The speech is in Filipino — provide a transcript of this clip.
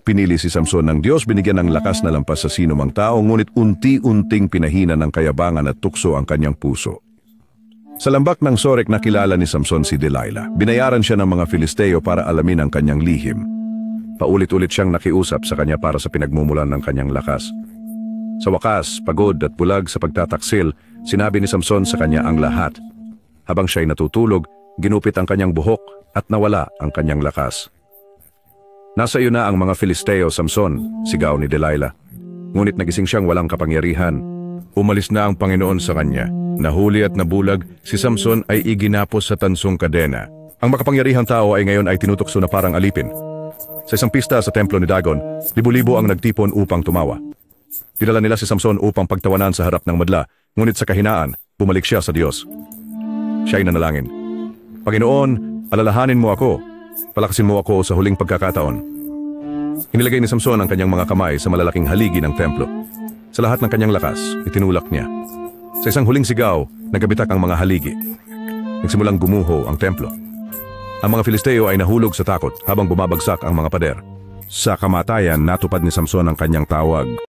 Pinili si Samson ng Diyos, binigyan ng lakas na lampas sa sino mang tao, ngunit unti-unting pinahina ng kayabangan at tukso ang kanyang puso. Sa lambak ng Sorek nakilala ni Samson si Delilah. Binayaran siya ng mga Filisteo para alamin ang kanyang lihim. Paulit-ulit siyang nakiusap sa kanya para sa pinagmumulan ng kanyang lakas. Sa wakas, pagod at bulag sa pagtataksil, sinabi ni Samson sa kanya ang lahat. Habang siya'y natutulog, ginupit ang kanyang buhok at nawala ang kanyang lakas. Nasa iyo na ang mga Filisteo, Samson, sigaw ni Delilah. Ngunit nagising siyang walang kapangyarihan. Umalis na ang Panginoon sa kanya. Nahuli at nabulag, si Samson ay iginapos sa tansong kadena. Ang makapangyarihang tao ay ngayon ay tinutokso na parang alipin. Sa isang pista sa templo ni Dagon, libo-libo ang nagtipon upang tumawa. Dinala nila si Samson upang pagtawanan sa harap ng madla, ngunit sa kahinaan, bumalik siya sa Diyos. Siya'y nanalangin. Panginoon, alalahanin mo ako. Palakasin mo ako sa huling pagkakataon. Inilagay ni Samson ang kanyang mga kamay sa malalaking haligi ng templo. Sa lahat ng kanyang lakas, itinulak niya. Sa isang huling sigaw, nagabitak ang mga haligi. Nagsimulang gumuho ang templo. Ang mga Filisteo ay nahulog sa takot habang bumabagsak ang mga pader. Sa kamatayan, natupad ni Samson ang kanyang tawag.